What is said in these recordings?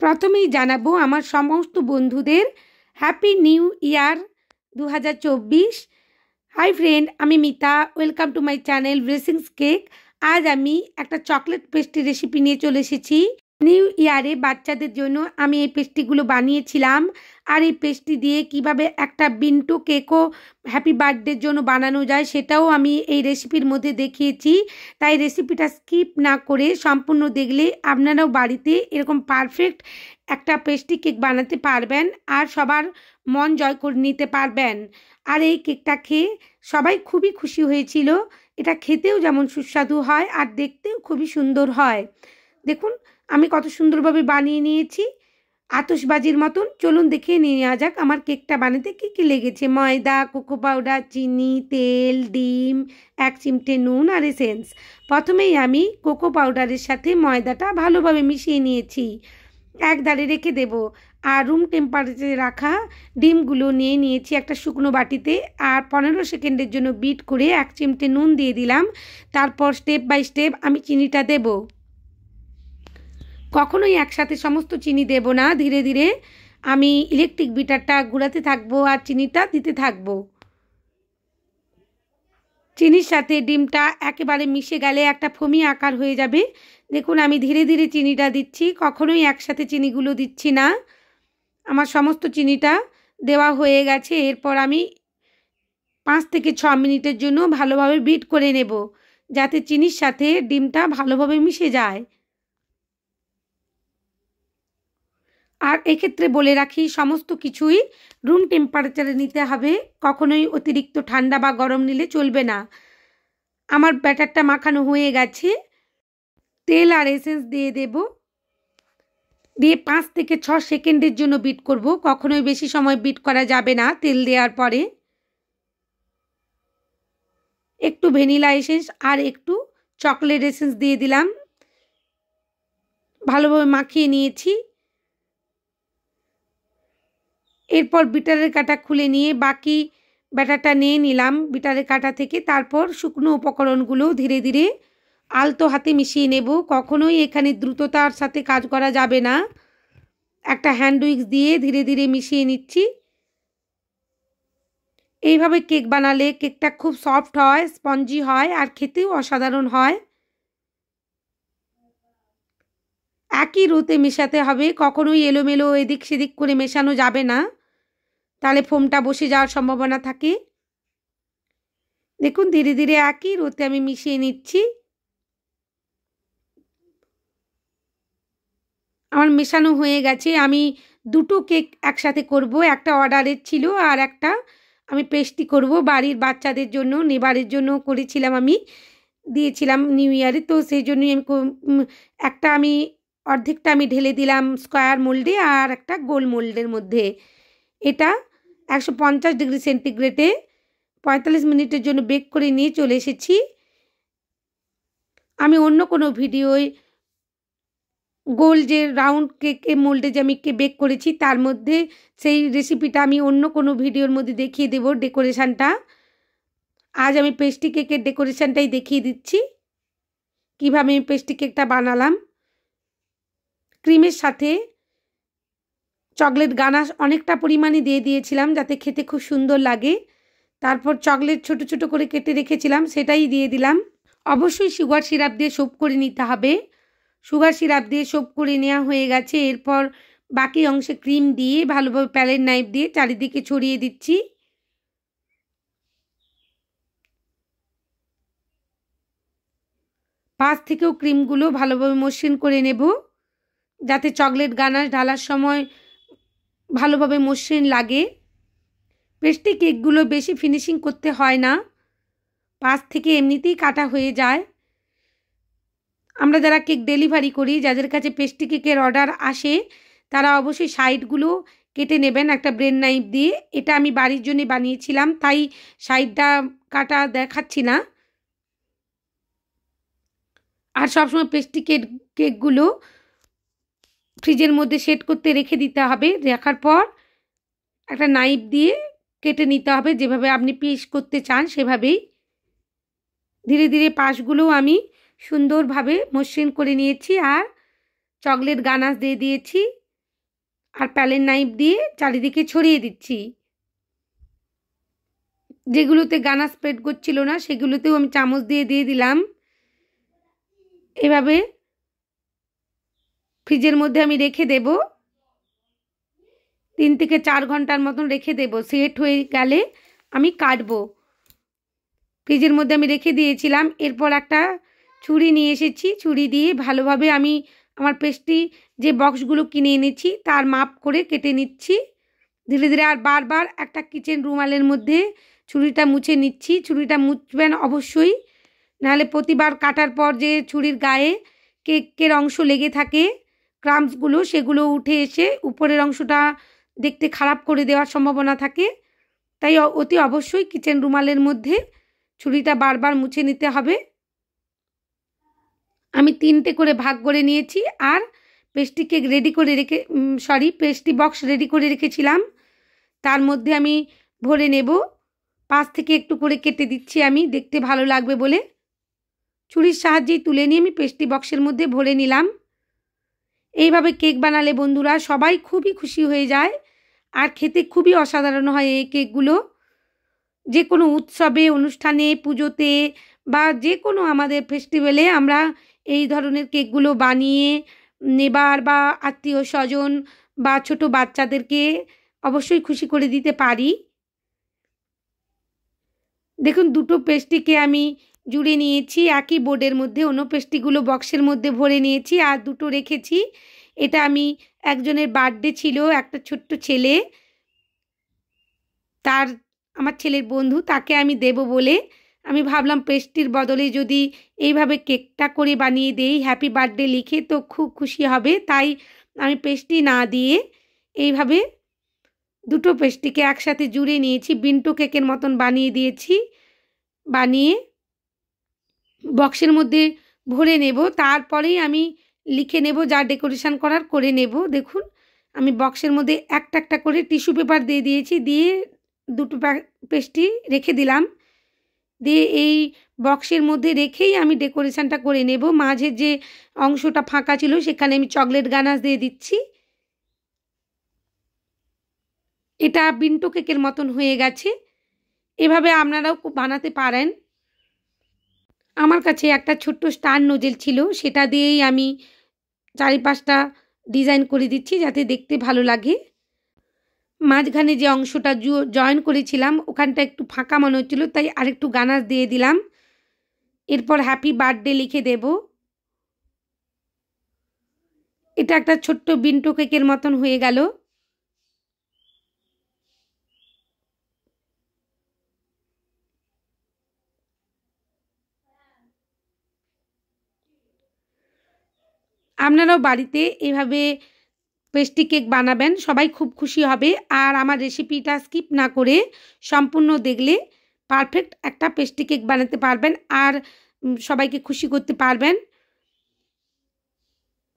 প্রথমেই জানাবো আমার সমস্ত বন্ধুদের happy new year 2024। Hi friend, আমি Mita. Welcome to my channel blessings cake. আজ আমি একটা চকলেট পেস্ট্রি রেসিপি নিয়ে চলে এসেছি। নিউ ইয়ারে বাচ্চাদের জন্য আমি এই পেস্ট্রিগুলো বানিয়েছিলাম। আর এই পেস্ট্রি দিয়ে কিভাবে একটা বিন্টো কেকও হ্যাপি বার্থডের জন্য বানানো যায় সেটাও আমি এই রেসিপির মধ্যে দেখিয়েছি। তাই রেসিপিটা স্কিপ না করে সম্পূর্ণ দেখলে আপনারাও বাড়িতে এরকম পারফেক্ট একটা পেস্ট্রি কেক বানাতে পারবেন আর সবার মন জয় করে নিতে পারবেন। আর এই কেকটা খেয়ে সবাই খুবই খুশি হয়েছিল। এটা খেতেও যেমন সুস্বাদু হয় আর দেখতেও খুবই সুন্দর হয়। দেখুন আমি কত সুন্দরভাবে বানিয়ে নিয়েছি, আতশবাজির মতন। চলুন দেখে নিয়ে নেওয়া যাক আমার কেকটা বানাতে কী কী লেগেছে। ময়দা, কোকো পাউডার, চিনি, তেল, ডিম, 1 চিমটে নুন আর এসেন্স। প্রথমেই আমি কোকো পাউডারের সাথে ময়দাটা ভালোভাবে মিশিয়ে নিয়েছি, এক ধারে রেখে দেব। আর রুম টেম্পারেচারে রাখা ডিমগুলো নিয়ে নিয়েছি একটা শুকনো বাটিতে। আর 15 সেকেন্ডের জন্য বিট করে 1 চিমটে নুন দিয়ে দিলাম। তারপর স্টেপ বাই স্টেপ আমি চিনিটা দেব। কখনোই একসাথে সমস্ত চিনি দেব না, ধীরে ধীরে আমি ইলেকট্রিক বিটারটা ঘোরাতে থাকবো আর চিনিটা দিতে থাকবো। চিনির সাথে ডিমটা একেবারে মিশে গেলে একটা ফোমি আকার হয়ে যাবে। দেখুন আমি ধীরে ধীরে চিনিটা দিচ্ছি, কখনোই একসাথে চিনিগুলো দিচ্ছি না। আমার সমস্ত চিনিটা দেওয়া হয়ে গেছে। এরপর আমি 5 থেকে 6 মিনিটের জন্য ভালোভাবে বিট করে নেব, যাতে চিনির সাথে ডিমটা ভালোভাবে মিশে যায়। আর এক্ষেত্রে বলে রাখি, সমস্ত কিছুই রুম টেম্পারেচারে নিতে হবে, কখনোই অতিরিক্ত ঠান্ডা বা গরম নিলে চলবে না। আমার ব্যাটারটা মাখানো হয়ে গেছে। তেল আর এসেন্স দিয়ে দেব, দিয়ে 5 থেকে 6 সেকেন্ডের জন্য বিট করব। কখনোই বেশি সময় বিট করা যাবে না। তেল দেওয়ার পরে একটু ভ্যানিলা এসেন্স আর একটু চকলেট এসেন্স দিয়ে দিলাম, ভালোভাবে মাখিয়ে নিয়েছি। এরপর বিটারের কাঁটা খুলে নিয়ে বাকি ব্যাটারটা নিয়ে নিলাম বিটারের কাঁটা থেকে। তারপর শুকনো উপকরণগুলো ধীরে ধীরে আলতো হাতে মিশিয়ে নেব। কখনোই এখানে দ্রুততার সাথে কাজ করা যাবে না। একটা হ্যান্ড উইক্স দিয়ে ধীরে ধীরে মিশিয়ে নিচ্ছি। এইভাবে কেক বানালে কেকটা খুব সফট হয়, স্পঞ্জি হয় আর খেতেও অসাধারণ হয়। একই রোতে মেশাতে হবে, কখনোই এলোমেলো এদিক সেদিক করে মেশানো যাবে না, তাহলে ফোমটা বসে যাওয়ার সম্ভাবনা থাকে। দেখুন ধীরে ধীরে একই রোতে আমি মিশিয়ে নিচ্ছি। আমার মেশানো হয়ে গেছে। আমি দুটো কেক একসাথে করব, একটা অর্ডারের ছিল আর একটা আমি পেস্ট্রি করব বাড়ির বাচ্চাদের জন্য, নেবারের জন্য করেছিলাম, আমি দিয়েছিলাম নিউ ইয়ারে। তো সেই জন্যই আমি একটা আমি অর্ধেকটা আমি ঢেলে দিলাম স্কোয়ার মোল্ডে আর একটা গোল মোল্ডের মধ্যে। এটা 150 ডিগ্রি সেন্টিগ্রেডে 45 মিনিটের জন্য বেক করে নিয়ে চলে এসেছি। আমি অন্য কোনো ভিডিওয় গোল যে রাউন্ড কেকে মোল্ডে যে আমি বেক করেছি তার মধ্যে সেই রেসিপিটা আমি অন্য কোনো ভিডিওর মধ্যে দেখিয়ে দেব ডেকোরেশানটা। আজ আমি পেস্ট্রি কেকের ডেকোরেশানটাই দেখিয়ে দিচ্ছি কীভাবে আমি পেস্ট্রি কেকটা বানালাম। ক্রিমের সাথে চকলেট গানাশ অনেকটা পরিমাণে দিয়ে দিয়েছিলাম যাতে খেতে খুব সুন্দর লাগে। তারপর চকলেট ছোট ছোট করে কেটে রেখেছিলাম সেটাই দিয়ে দিলাম। অবশ্যই সুগার সিরাপ দিয়ে সোপ করে নিতে হবে। সুগার সিরাপ দিয়ে সোপ করে নেওয়া হয়ে গেছে। এরপর বাকি অংশে ক্রিম দিয়ে ভালোভাবে প্যালেট নাইফ দিয়ে চারিদিকে ছড়িয়ে দিচ্ছি। পাশ থেকেও ক্রিমগুলো ভালোভাবে মসৃণ করে নেব, যাতে চকলেট গানাশ ঢালার সময় ভালোভাবে মসৃণ লাগে। পেস্ট্রি কেকগুলো বেশি ফিনিশিং করতে হয় না, পাশ থেকে এমনিতেই কাটা হয়ে যায়। আমরা যারা কেক ডেলিভারি করি, যাদের কাছে পেস্ট্রি কেকের অর্ডার আসে, তারা অবশ্যই সাইডগুলো কেটে নেবেন একটা ব্রেড নাইফ দিয়ে। এটা আমি বাড়ির জন্য বানিয়েছিলাম, তাই সাইডটা কাটা দেখাচ্ছি না। আর সবসময় পেস্ট্রি কেকগুলো ফ্রিজের মধ্যে সেট করতে রেখে দিতে হবে। রাখার পর একটা নাইফ দিয়ে কেটে নিতে হবে, যেভাবে আপনি পিস করতে চান সেভাবেই। ধীরে ধীরে পাশগুলোও আমি সুন্দরভাবে মসৃণ করে নিয়েছি আর চকলেট গানাশ দিয়ে দিয়েছি। আর প্যালেট নাইফ দিয়ে চারিদিকে ছড়িয়ে দিচ্ছি। যেগুলোতে গানা স্প্রেড করছিল না সেগুলোতেও আমি চামচ দিয়ে দিলাম। এভাবে ফ্রিজের মধ্যে আমি রেখে দেব, 3 থেকে 4 ঘন্টার মতন রেখে দেব। সেট হয়ে গেলে আমি কাটবো। ফ্রিজের মধ্যে আমি রেখে দিয়েছিলাম। এরপর একটা ছুরি নিয়ে এসেছি, ছুরি দিয়ে ভালোভাবে আমি আমার পেস্ট্রি যে বক্সগুলো কিনে এনেছি তার মাপ করে কেটে নিচ্ছি ধীরে ধীরে। আর বারবার একটা কিচেন রুমালের মধ্যে ছুরিটা মুছে নিচ্ছি। ছুরিটা মুছবেন অবশ্যই, নাহলে প্রতিবার কাটার পর যে ছুরির গায়ে কেকের অংশ লেগে থাকে ক্রাম্বসগুলো, সেগুলো উঠে এসে উপরের অংশটা দেখতে খারাপ করে দেওয়ার সম্ভাবনা থাকে। তাই অতি অবশ্যই কিচেন রুমালের মধ্যে ছুরিটা বারবার মুছে নিতে হবে। আমি 3টে করে ভাগ করে নিয়েছি আর পেস্ট্রি কেক রেডি করে পেস্ট্রি বক্স রেডি করে রেখেছিলাম, তার মধ্যে আমি ভরে নেব। পাশ থেকে একটু করে কেটে দিচ্ছি আমি, দেখতে ভালো লাগবে বলে। ছুরির সাহায্যেই তুলে নিয়ে আমি পেস্ট্রি বক্সের মধ্যে ভরে নিলাম। এইভাবে কেক বানালে বন্ধুরা সবাই খুবই খুশি হয়ে যায় আর খেতে খুবই অসাধারণ হয় এই কেকগুলো। যে কোনো উৎসবে, অনুষ্ঠানে, পুজোতে বা যে কোনো আমাদের ফেস্টিভ্যালে আমরা এই ধরনের কেকগুলো বানিয়ে নেবার বা আত্মীয় স্বজন বা ছোট বাচ্চাদেরকে অবশ্যই খুশি করে দিতে পারি। দেখুন, 2টো পেস্ট্রিকে আমি জুড়ে নিয়েছি একই বোর্ডের মধ্যে। অন্য পেস্ট্রিগুলো বক্সের মধ্যে ভরে নিয়েছি আর 2টো রেখেছি। এটা আমি একজনের বার্থডে ছিল, একটা ছোট্ট ছেলে, আমার ছেলের বন্ধু, তাকে আমি দেব বলে আমি ভাবলাম পেস্ট্রির বদলে যদি এইভাবে কেকটা করে বানিয়ে দেই হ্যাপি বার্থডে লিখে, তো খুব খুশি হবে। তাই আমি পেস্ট্রি না দিয়ে এইভাবে 2টো পেস্ট্রিকে একসাথে জুড়ে নিয়েছি, বিন্টো কেকের মতন বানিয়ে দিয়েছি। বানিয়ে বক্সের মধ্যে ভরে নেব, তারপরেই আমি লিখে নেব, যা ডেকোরেশন করার করে নেব। দেখুন, আমি বক্সের মধ্যে একটা একটা করে টিস্যু পেপার দিয়ে দিয়েছি, দিয়ে 2টো পেস্ট্রি রেখে দিলাম। দিয়ে এই বক্সের মধ্যে রেখেই আমি ডেকোরেশনটা করে নেব। মাঝে যে অংশটা ফাঁকা ছিল সেখানে আমি চকলেট গানাশ দিয়ে দিচ্ছি। এটা বিন্টো কেকের মতন হয়ে গেছে। এভাবে আপনারাও বানাতে পারেন। আমার কাছে একটা ছোট্ট স্টার নোজেল ছিল, সেটা দিয়েই আমি চারিপাশটা ডিজাইন করে দিচ্ছি যাতে দেখতে ভালো লাগে। মাঝখানে যে অংশটা জয়েন করেছিলাম ওখানটা একটু ফাঁকা মনে হচ্ছিল, তাই আরেকটু গানাশ দিয়ে দিলাম। এরপর হ্যাপি বার্থডে লিখে দেব। এটা একটা ছোট্ট বিন্টো কেকের মতন হয়ে গেল। আপনারাও বাড়িতে এভাবে পেস্ট্রি কেক বানাবেন, সবাই খুব খুশি হবে। আর আমার রেসিপিটা স্কিপ না করে সম্পূর্ণ দেখলে পারফেক্ট একটা পেস্ট্রি কেক বানাতে পারবেন আর সবাইকে খুশি করতে পারবেন।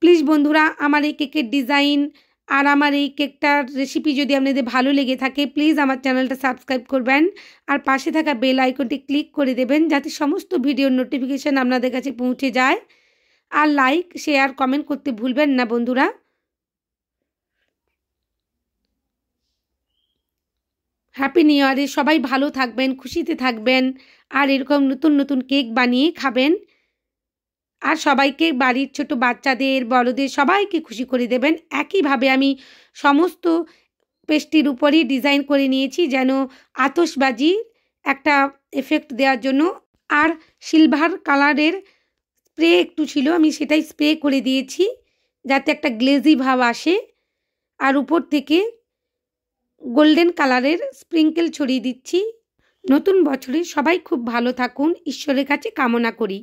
প্লিজ বন্ধুরা, আমার এই কেকের ডিজাইন আর আমার এই কেকটার রেসিপি যদি আপনাদের ভালো লেগে থাকে, প্লিজ আমার চ্যানেলটা সাবস্ক্রাইব করবেন আর পাশে থাকা বেল আইকনটি ক্লিক করে দেবেন যাতে সমস্ত ভিডিওর নোটিফিকেশান আপনাদের কাছে পৌঁছে যায়। আর লাইক, শেয়ার, কমেন্ট করতে ভুলবেন না বন্ধুরা। হ্যাপি নিউ ইয়ারে সবাই ভালো থাকবেন, খুশিতে থাকবেন আর এরকম নতুন নতুন কেক বানিয়ে খাবেন। আর সবাইকে, বাড়ির ছোট বাচ্চাদের, বড়দের সবাইকে খুশি করে দেবেন। একইভাবে আমি সমস্ত পেস্ট্রির উপরই ডিজাইন করে নিয়েছি যেন আতশবাজির একটা এফেক্ট দেওয়ার জন্য। আর সিলভার কালারের স্প্রে একটু ছিল, আমি সেটাই স্প্রে করে দিয়েছি যাতে একটা গ্লেজি ভাব আসে। আর উপর থেকে গোল্ডেন কালারের স্প্রিঙ্কেল ছড়িয়ে দিচ্ছি। নতুন বছরে সবাই খুব ভালো থাকুন, ঈশ্বরের কাছে কামনা করি।